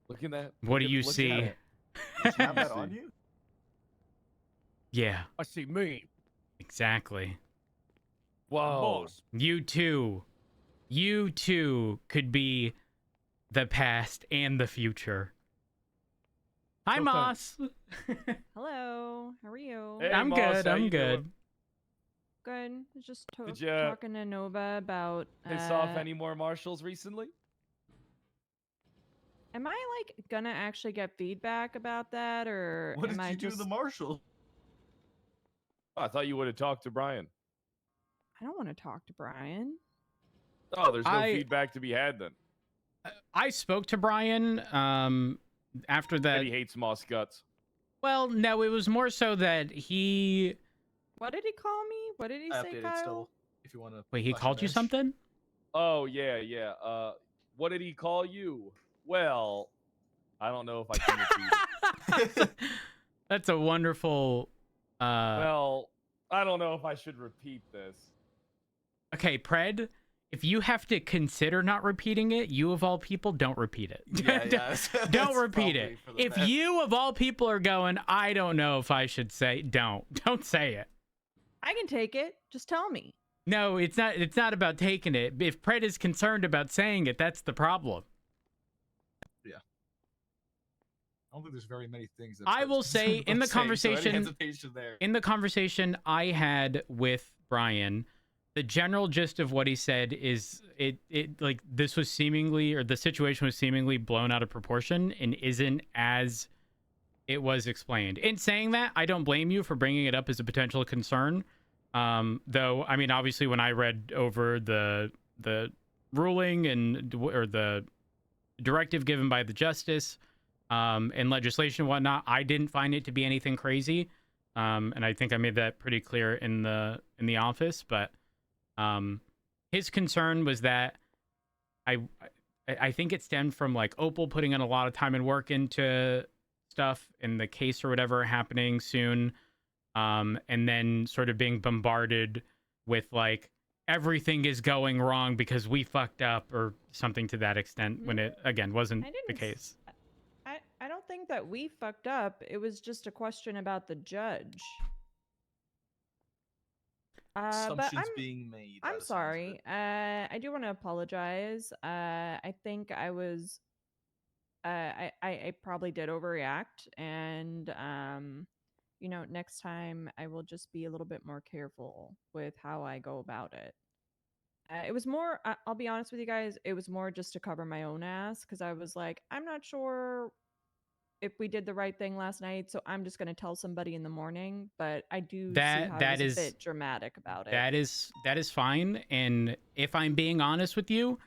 Look at that. What do you see? Did you have that on you? Yeah. I see me. Exactly. Whoa. Boss. You too could be the past and the future. Hi, So Moss. Hello. How are you? Hey, I'm Moss, good. how I'm you good. doing? Good. I was just Did ya talking to Nova about. Piss off any more marshals recently? Am I like gonna actually get feedback about that, or What am did I you do to just? the marshal? Oh, I thought you would have talked to Brian. I don't want to talk to Brian. Oh, there's no feedback to be had then. I spoke to Brian after that. And he hates Moss guts. Well, no, it was more so that he. What did he call me? What did he say, Updated Kyle? still, if you want to. Wait, he called you something? Oh, yeah. What did he call you? Well, I don't know if I can repeat it. That's a wonderful. Well, I don't know if I should repeat this. Okay, Pred, if you have to consider not repeating it, you of all people don't repeat it. Yeah, Don't repeat it. If you of all people are going, I don't know if I should say, don't say it. I can take it. Just tell me. No, it's not about taking it. If Pred is concerned about saying it, that's the problem. Yeah. I don't think there's very many things that I will say in the conversation there. in the conversation I had with Brian, the general gist of what he said is it like this was seemingly, or the situation was seemingly blown out of proportion and isn't as it was explained. In saying that, I don't blame you for bringing it up as a potential concern. Though, I mean, obviously when I read over the ruling or the directive given by the justice, and legislation and whatnot, I didn't find it to be anything crazy. And I think I made that pretty clear in the office, but his concern was that I think it stemmed from like Opal putting in a lot of time and work into stuff in the case or whatever happening soon, and then sort of being bombarded with like everything is going wrong because we fucked up or something to that extent, when it again wasn't the case. I don't think that we fucked up. It was just a question about the judge. Assumptions being made. I'm sorry. I do want to apologize. I think I was. I probably did overreact, and next time I will just be a little bit more careful with how I go about it. It was more. I'll be honest with you guys. It was more just to cover my own ass, because I was like, I'm not sure if we did the right thing last night, so I'm just going to tell somebody in the morning. But I do see how I was a bit dramatic about it. That is fine. And if I'm being honest with you,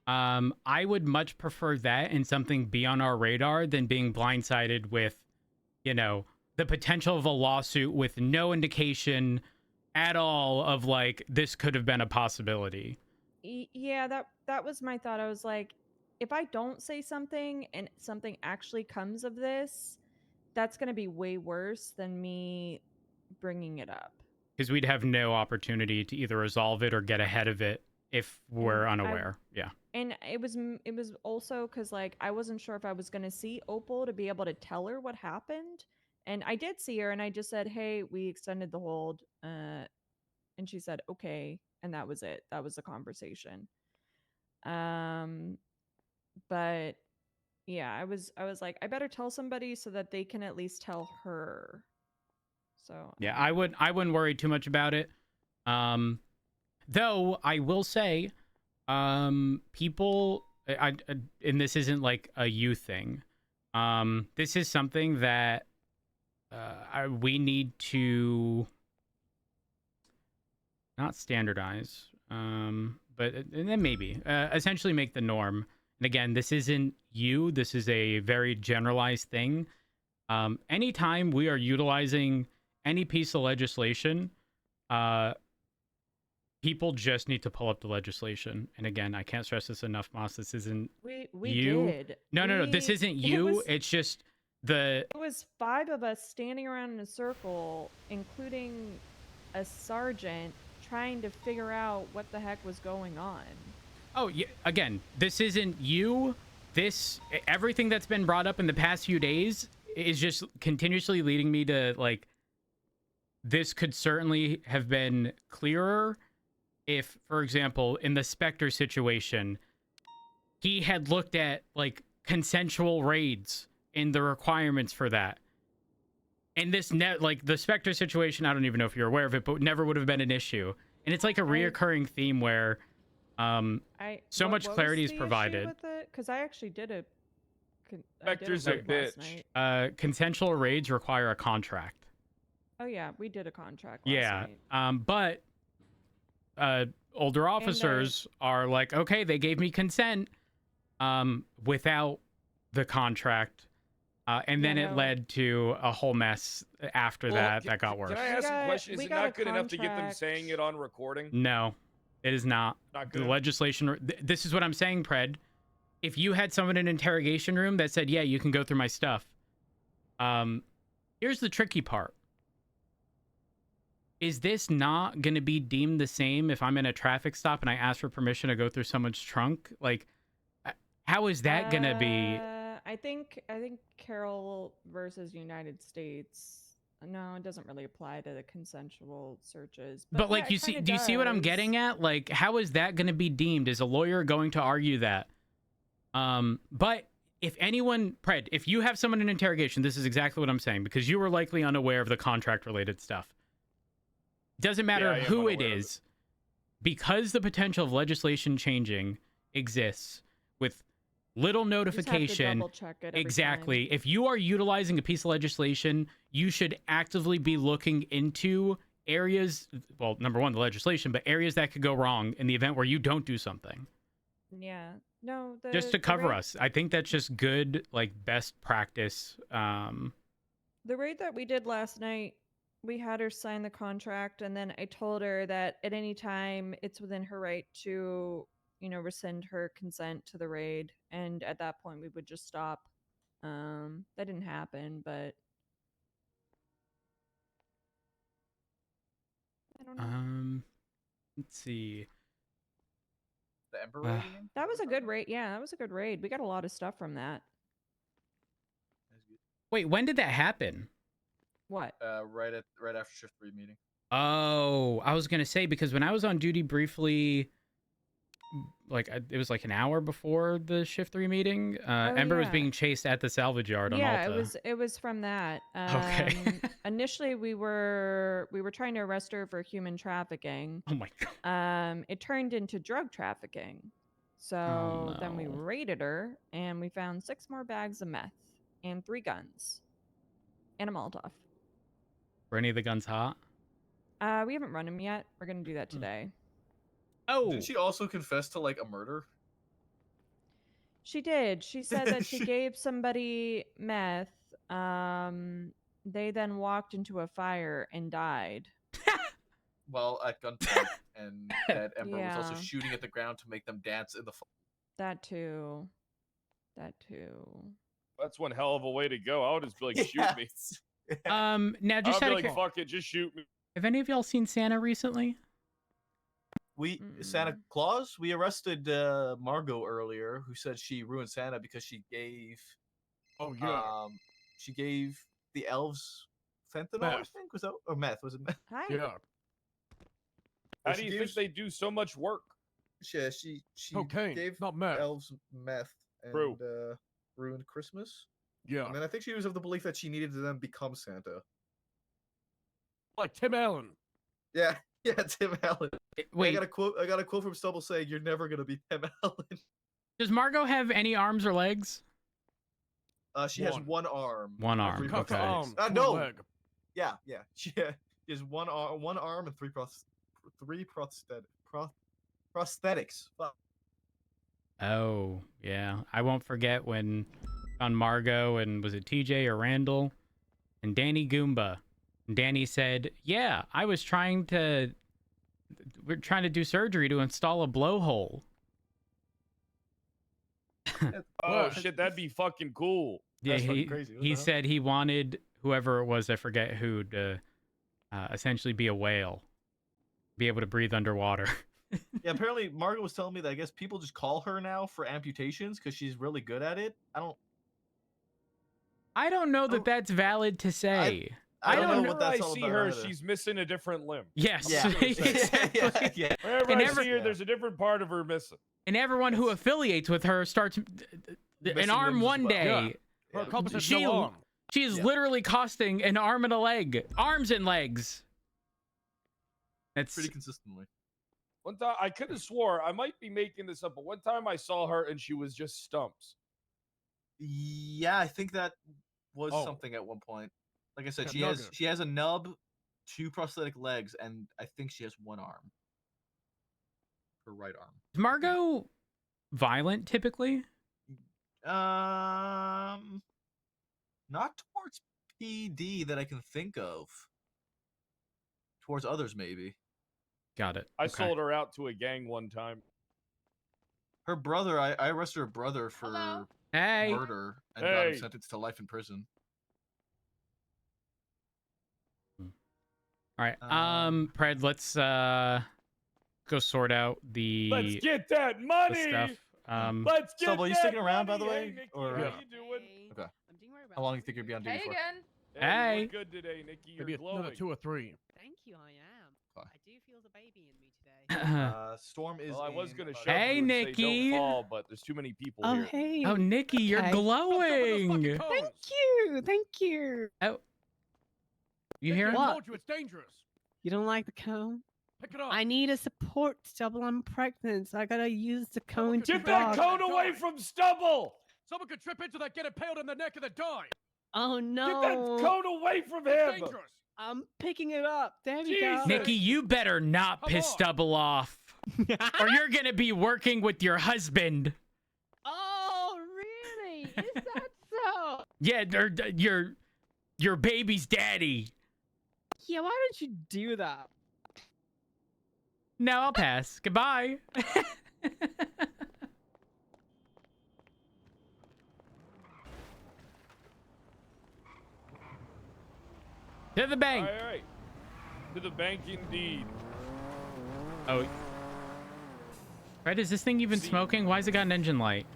I would much prefer that and something be on our radar than being blindsided with, the potential of a lawsuit with no indication at all of like this could have been a possibility. Yeah, that was my thought. I was like, if I don't say something and something actually comes of this, that's going to be way worse than me bringing it up. Because we'd have no opportunity to either resolve it or get ahead of it if we're unaware. Yeah. And it was also because like I wasn't sure if I was going to see Opal to be able to tell her what happened. And I did see her, and I just said, hey, we extended the hold. And she said, okay. And that was it. That was the conversation. But yeah, I was like, I better tell somebody so that they can at least tell her. So yeah, I wouldn't worry too much about it. Though I will say, people, and this isn't like a you thing. This is something that we need to not standardize, but and then maybe essentially make the norm. And again, this isn't you. This is a very generalized thing. Anytime we are utilizing any piece of legislation, people just need to pull up the legislation. And again, I can't stress this enough, Moss. This isn't we you. Did. No. This isn't you. It's just the. It was 5 of us standing around in a circle, including a sergeant, trying to figure out what the heck was going on. Oh, yeah. Again, this isn't you. Everything that's been brought up in the past few days is just continuously leading me to like, this could certainly have been clearer if, for example, in the Spectre situation, he had looked at like consensual raids and the requirements for that. And this like the Spectre situation, I don't even know if you're aware of it, but never would have been an issue. And it's like a reoccurring theme where so much clarity is provided. Because I actually did a Spectre's a bitch. Consensual raids require a contract. Oh yeah, we did a contract last night. But older officers are like, okay, they gave me consent without the contract. And then it led to a whole mess after that got worse. Can I ask a question? Is it not good enough to get them saying it on recording? No, it is not. Not good. The legislation, this is what I'm saying, Pred. If you had someone in an interrogation room that said, yeah, you can go through my stuff. Here's the tricky part. Is this not going to be deemed the same if I'm in a traffic stop and I ask for permission to go through someone's trunk? Like, how is that going to be? I think Carroll versus United States. No, it doesn't really apply to the consensual searches. But like, do you see what I'm getting at? Like, how is that going to be deemed? Is a lawyer going to argue that? But if anyone, Pred, if you have someone in interrogation, this is exactly what I'm saying, because you were likely unaware of the contract related stuff. Doesn't matter who it is, because the potential of legislation changing exists with little notification. Exactly. If you are utilizing a piece of legislation, you should actively be looking into areas, well, number one, the legislation, but areas that could go wrong in the event where you don't do something. Yeah. No, just to cover us. I think that's just good, like, best practice. The raid that we did last night, we had her sign the contract, and then I told her that at any time it's within her right to, rescind her consent to the raid, and at that point we would just stop. That didn't happen, but I don't know. Let's see. The Ember raid again? That was a good raid. Yeah, that was a good raid. We got a lot of stuff from that. Wait, when did that happen? What? Right after shift 3 meeting. Oh, I was gonna say, because when I was on duty briefly, like it was like an hour before the shift 3 meeting, Ember was yeah. being chased at the salvage yard on Yeah, Alta. it was from that. Okay. Initially, we were trying to arrest her for human trafficking. Oh my god. It turned into drug trafficking. So then we no. raided her, and we found 6 more bags of meth and 3 guns and a Molotov. Were any of the guns hot? We haven't run them yet. We're gonna do that today. Oh, Did she also confess to like a murder? She did. She said that she gave somebody meth. They then walked into a fire and died. Well, at gunpoint, and that Ember was also Yeah. shooting at the ground to make them dance in the. That too. That too. That's one hell of a way to go. I would just be like, shoot me. now just I'd out be of like, fuck it, just shoot me. have any of y'all seen Santa recently? We Santa Claus. We arrested Margot earlier, who said she ruined Santa because she gave. Oh yeah. She gave the elves fentanyl. I Meth. think was that or meth? Was it meth? Hi. Yeah. How do you think they do so much work? Yeah, she Cocaine, gave not meth. elves meth and True. Ruined Christmas. Yeah. And then I think she was of the belief that she needed to then become Santa. Like Tim Allen. Yeah, yeah, Tim Allen. Wait, I got a quote from Stubble saying, "You're never gonna be Tim Allen." does Margot have any arms or legs? She has one arm. One arm. Three Cut the Okay. arm. no. Leg. Yeah. She has one arm and three prosthetics. Fuck. Oh, yeah. I won't forget when on Margot and was it TJ or Randall and Danny Goomba. And Danny said, "Yeah, we're trying to do surgery to install a blowhole." Oh shit, that'd be fucking cool. Yeah, That's fucking crazy. What he the hell? said he wanted whoever it was, I forget who, to essentially be a whale, be able to breathe underwater. Yeah, apparently Margot was telling me that I guess people just call her now for amputations because she's really good at it. I don't know that that's valid to say. I don't know Whenever what that's I all see about her, either. she's missing a different limb. Yes. Yeah. Exactly. yeah. Whenever And I see her, there's a different part of her missing. And everyone who affiliates with her starts an Missing arm limbs as one well. day. Her accomplishment She- no arm. She is Yeah. literally costing an arm and a leg. Arms and legs. That's Pretty consistently. One time, I could have swore, I might be making this up, but one time I saw her and she was just stumps. Yeah, I think that was Oh. something at one point. Like I said, Yeah, she has a nub, 2 prosthetic legs, and I think she has 1 arm. Her right arm. Is Margot violent typically? Not towards PD that I can think of. Towards others, maybe. Got it. I Okay. sold her out to a gang one time. Her brother, I arrested her brother for Hello? Hey. murder and got him Hey. sentenced to life in prison. All right. Um, Pred, let's go sort out the Let's get that money! stuff. Let's get Stubble, you that sticking around, by money! the way? Hey, Nikki, Or- how Yeah. you doing? Okay. I'm doing very well. How long do you think you'll be on duty Hey for? again. Hey, Hey. you look good today, Nikki. You're Maybe another glowing. 2 or 3. Thank you, I am. Okay. I do feel the baby in me today. Storm is. Well, I was in gonna about- shove Hey, you and say Nikki. don't fall, but there's too many people here. hey. oh, Nikki, you're Okay. glowing. Thank you. Thank you. Oh, you hear I him? What? told you it's dangerous. You don't like the cone? Pick it up. I need a support, Stubble. I'm pregnant. So I gotta use the cone to Get that dog. cone away from Stubble! Someone could trip into that, get impaled in the neck, and then die. Oh Get no. that cone away from It's him! dangerous. I'm picking it up. There we go. Jesus. Nikki, you better not Come piss on. Stubble off, or you're gonna be working with your husband. Oh, really? Is that so? Yeah, or your baby's daddy. Yeah, why don't you do that? No, I'll pass. Goodbye. To the bank. All right. To the bank indeed. Oh. Fred, is this thing even smoking? Why has it got an engine light?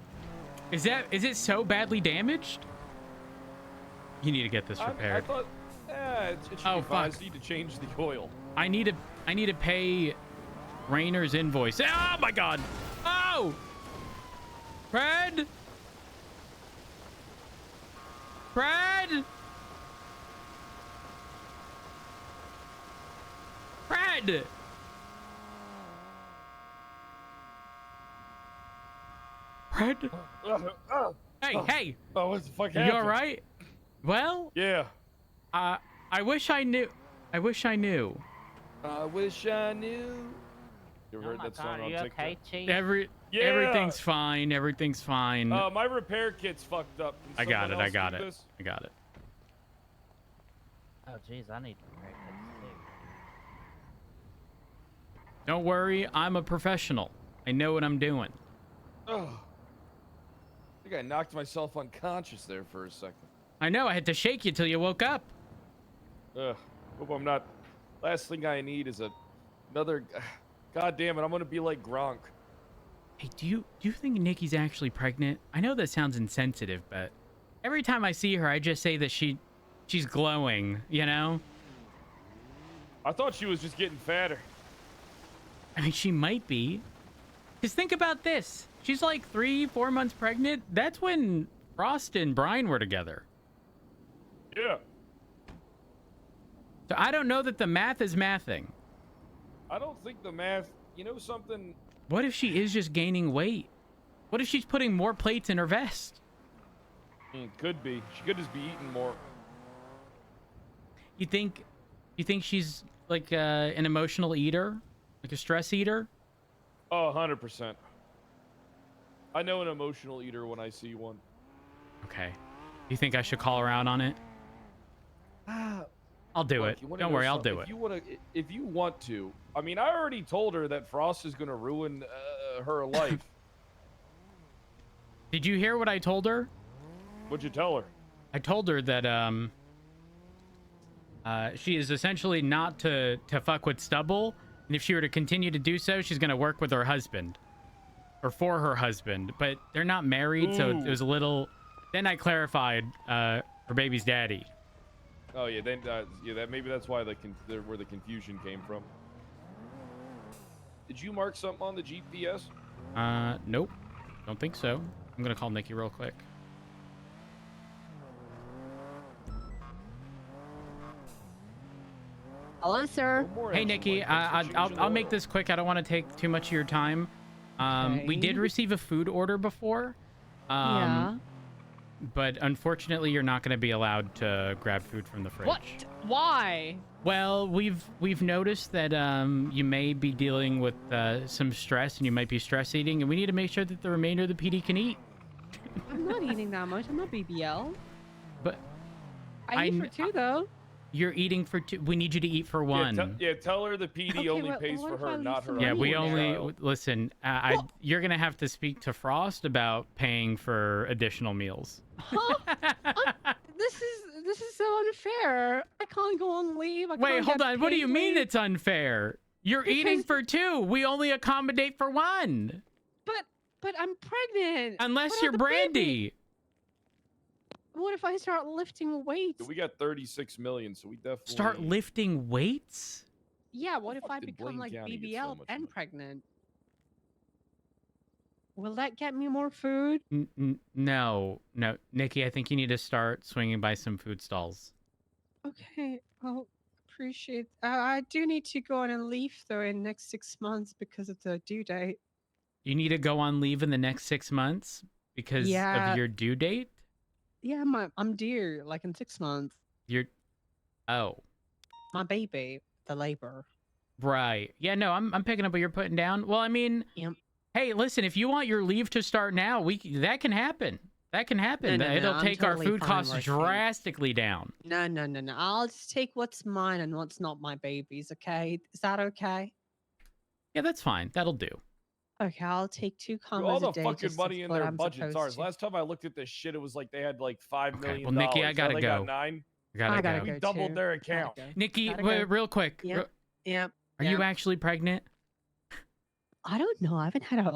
Is it so badly damaged? You need to get this repaired. I thought, it should be fine. I just need to change the oil. I need to pay Rainer's invoice. Oh my god! Oh! Fred! Fred! Fred! Fred? Hey! Oh, what the fuck happened? You all right? Well? Yeah. I wish I knew. I wish I knew. I wish I knew. You ever heard that song on TikTok? Okay, Chief? Everything's fine. Everything's fine. My repair kit's fucked up. I got it. I got it. I got it. Oh, jeez, I need to repair kits too. Don't worry. I'm a professional. I know what I'm doing. Oh. I think I knocked myself unconscious there for a second. I know. I had to shake you till you woke up. Ugh. Hope I'm not. Last thing I need is another. God damn it! I'm gonna be like Gronk. Hey, do you think Nikki's actually pregnant? I know that sounds insensitive, but every time I see her, I just say that she's glowing. You know? I thought she was just getting fatter. I mean, she might be. Because think about this. She's like 3-4 months pregnant. That's when Frost and Brian were together. Yeah. So I don't know that the math is mathing. I don't think the math. You know something? What if she is just gaining weight? What if she's putting more plates in her vest? Could be. She could just be eating more. You think she's like an emotional eater? Like a stress eater? Oh, 100%. I know an emotional eater when I see one. Okay. You think I should call her out on it? I'll do it. Don't worry, I'll do it. If you want to. I mean, I already told her that Frost is going to ruin her life. Did you hear what I told her? What'd you tell her? I told her that she is essentially not to fuck with Stubble, and if she were to continue to do so, she's going to work with her husband. Or for her husband. But they're not married, so it was a little... Then I clarified her baby's daddy. Oh yeah, then maybe that's why where the confusion came from. Did you mark something on the GPS? Nope. Don't think so. I'm gonna call Nikki real quick. Hello, sir. Hey, Nikki. I'll make this quick. I don't want to take too much of your time. We did receive a food order before. Yeah. But unfortunately, you're not going to be allowed to grab food from the fridge. What? Why? Well, we've noticed that you may be dealing with some stress, and you might be stress eating, and we need to make sure that the remainder of the PD can eat. I'm not eating that much. I'm not BBL. But I eat for two, though. You're eating for two. We need you to eat for one. Yeah, tell her the PD only pays for her, not her. Yeah, we only listen. You're gonna have to speak to Frost about paying for additional meals. Huh? This is so unfair. I can't go on leave. Wait, hold on. What do you mean it's unfair? You're eating for two. We only accommodate for one. But I'm pregnant. Unless you're Brandy. What if I start lifting weights? We got 36 million, so we definitely start lifting weights. Yeah. What if I become like BBL and pregnant? Will that get me more food? No, Nikki. I think you need to start swinging by some food stalls. Okay, I'll appreciate. I do need to go on a leave though in the next 6 months because of the due date. You need to go on leave in the next 6 months because of your due date. Yeah, I'm due like in 6 months. My baby, the labor. Right. Yeah. No, I'm picking up what you're putting down. Well, I mean, hey, listen. If you want your leave to start now, that can happen. That can happen. No, It'll take our food costs drastically down. No. I'll just take what's mine and what's not my baby's. Okay, is that okay? Yeah, that's fine. That'll do. Okay, I'll take 2 combos all the a day. Fucking money in their budget's ours. Last time I looked at this shit, it was like they had like $5 million. Well, Nikki, I gotta go. go. Got 9. Gotta gotta go. We go doubled too. their Gotta account. go. Nikki, Gotta go. real quick. Yep. Yep. Are you actually pregnant? I don't know. I haven't had a